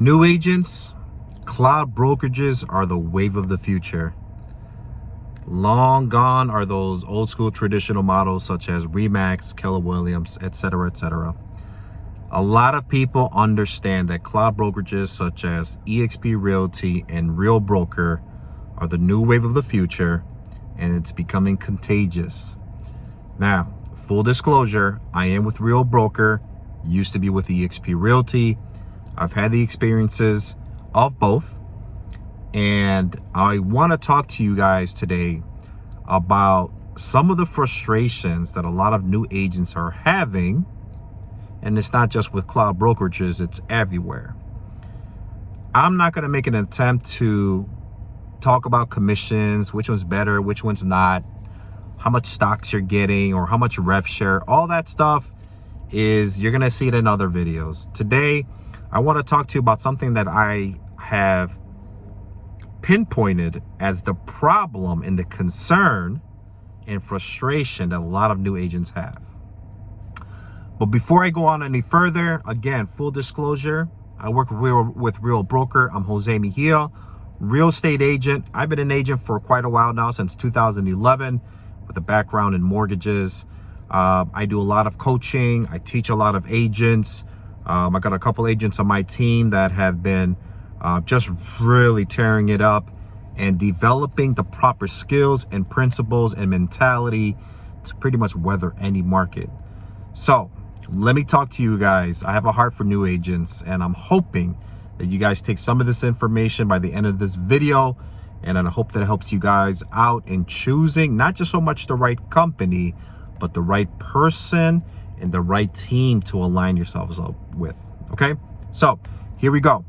New agents, cloud brokerages are the wave of the future. Long gone are those old school traditional models such as Remax, Keller Williams, etc., etc. A lot of people understand that cloud brokerages such as eXp Realty and Real Broker are the new wave of the future, and it's becoming contagious. Now, full disclosure, I am with Real Broker, used to be with eXp Realty. I've had the experiences of both, and I want to talk to you guys today about some of the frustrations that a lot of new agents are having. And it's not just with cloud brokerages, it's everywhere. I'm not going to make an attempt to talk about commissions, which one's better, which one's not, how much stocks you're getting, or how much rev share. All that stuff is, you're going to see it in other videos. Today, I want to talk to you about something that I have pinpointed as the problem and the concern and frustration that a lot of new agents have. But before I go on any further, again, full disclosure, I work with Real Broker. I'm Jose Mejia, real estate agent. I've been an agent for quite a while now, since 2011, with a background in mortgages. I do a lot of coaching. I teach a lot of agents. I got a couple agents on my team that have been just really tearing it up and developing the proper skills and principles and mentality to pretty much weather any market. So let me talk to you guys. I have a heart for new agents, and I'm hoping that you guys take some of this information by the end of this video, and I hope that it helps you guys out in choosing not just so much the right company, but the right person and the right team to align yourselves up with. Okay, so here we go.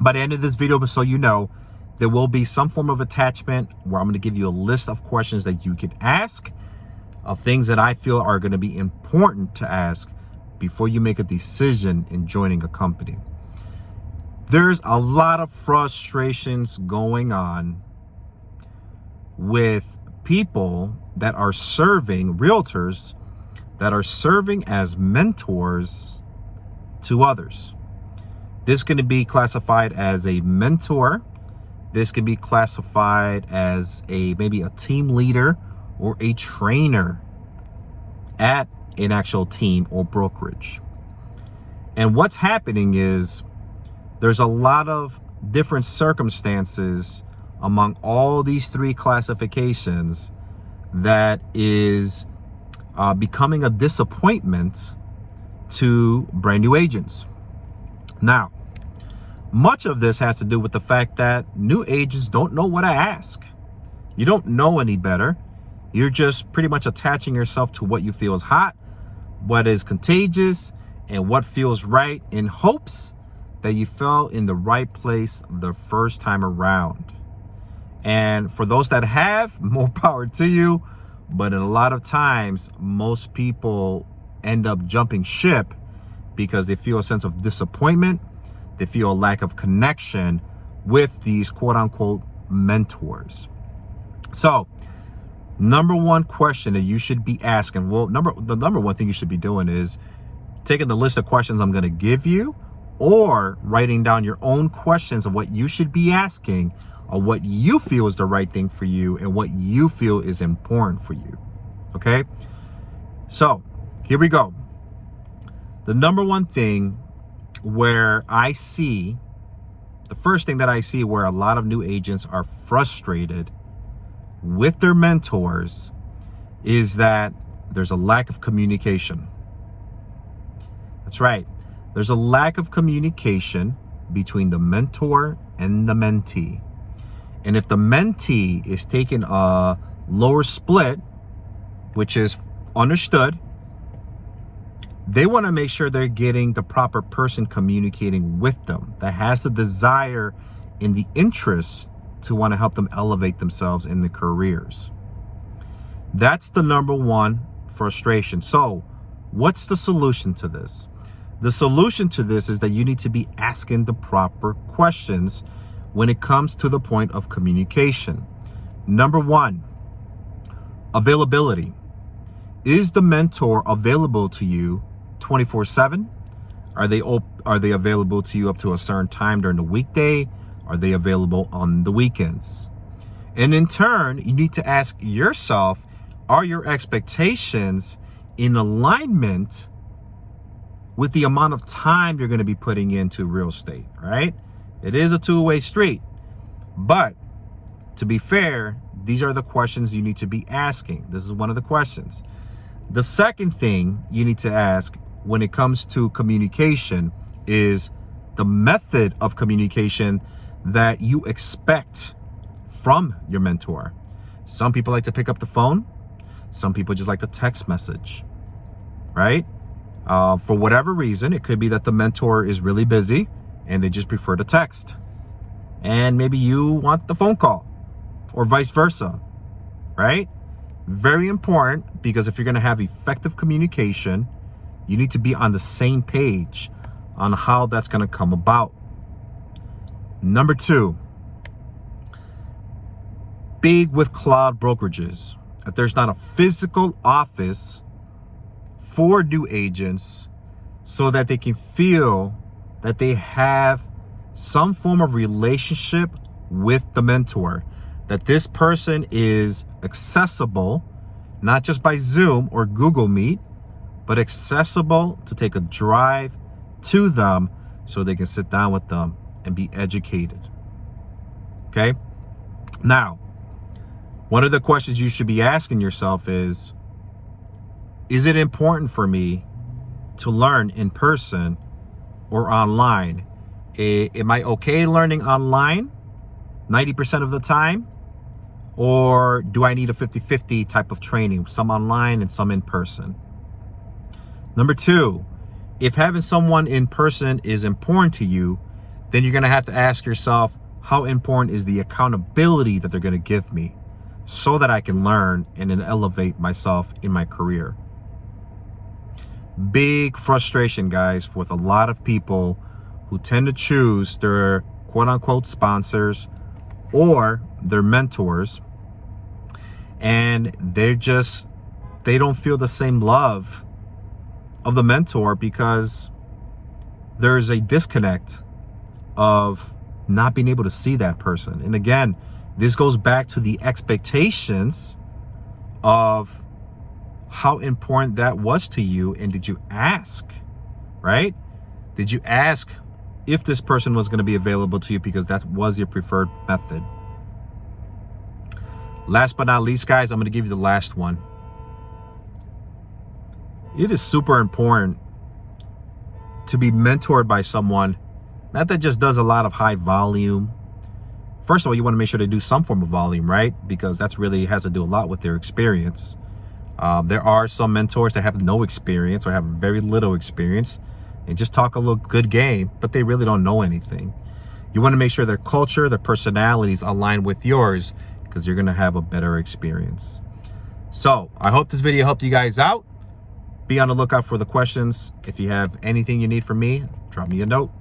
By the end of this video, so you know, there will be some form of attachment where I'm going to give you a list of questions that you can ask, of things that I feel are going to be important to ask before you make a decision in joining a company. There's a lot of frustrations going on with people that are serving, realtors that are serving as mentors to others. This can be classified as a mentor. This can be classified as maybe a team leader or a trainer at an actual team or brokerage. And what's happening is there's a lot of different circumstances among all these three classifications that is becoming a disappointment to brand new agents. Now, much of this has to do with the fact that new agents don't know what to ask. You don't know any better. You're just pretty much attaching yourself to what you feel is hot, what is contagious, and what feels right, in hopes that you fell in the right place the first time around. And for those that have, more power to you. But in a lot of times, most people end up jumping ship because they feel a sense of disappointment. They feel a lack of connection with these quote unquote mentors. So, number one question that you should be asking, well, the number one thing you should be doing is taking the list of questions I'm going to give you, or writing down your own questions of what you should be asking, or what you feel is the right thing for you and what you feel is important for you. Okay? So, here we go. The number one thing where I see, the first thing that I see where a lot of new agents are frustrated with their mentors is that there's a lack of communication. That's right. There's a lack of communication between the mentor and the mentee. And if the mentee is taking a lower split, which is understood, they want to make sure they're getting the proper person communicating with them that has the desire and the interest to want to help them elevate themselves in their careers. That's the number one frustration. So what's the solution to this? The solution to this is that you need to be asking the proper questions when it comes to the point of communication. Number one, availability. Is the mentor available to you 24/7? Are they available to you up to a certain time during the weekday? Are they available on the weekends? And in turn, you need to ask yourself, are your expectations in alignment with the amount of time you're going to be putting into real estate, right? It is a two-way street. But to be fair, these are the questions you need to be asking. This is one of the questions. The second thing you need to ask when it comes to communication is the method of communication that you expect from your mentor. Some people like to pick up the phone. Some people just like to text message, right? For whatever reason, it could be that the mentor is really busy and they just prefer to text. And maybe you want the phone call or vice versa, right? Very important, because if you're going to have effective communication, you need to be on the same page on how that's going to come about. Number 2, big with cloud brokerages, that there's not a physical office for new agents so that they can feel that they have some form of relationship with the mentor, that this person is accessible, not just by Zoom or Google Meet, but accessible to take a drive to them so they can sit down with them and be educated. Okay? Now, one of the questions you should be asking yourself is it important for me to learn in person or online? Am I okay learning online 90% of the time? Or do I need a 50-50 type of training, some online and some in person? Number 2, if having someone in person is important to you, then you're going to have to ask yourself, how important is the accountability that they're going to give me so that I can learn and then elevate myself in my career? Big frustration, guys, with a lot of people who tend to choose their quote-unquote sponsors or their mentors, and they don't feel the same love of the mentor because there's a disconnect of not being able to see that person. And again, this goes back to the expectations of how important that was to you, and did you ask, right? Did you ask if this person was going to be available to you because that was your preferred method? Last but not least, guys, I'm going to give you the last one. It is super important to be mentored by someone that just does a lot of high volume. First of all, you want to make sure they do some form of volume, right? Because that's really has to do a lot with their experience. There are some mentors that have no experience or have very little experience and just talk a little good game, but they really don't know anything. You want to make sure their culture, their personalities align with yours, because you're going to have a better experience. So I hope this video helped you guys out. Be on the lookout for the questions. If you have anything you need from me, drop me a note.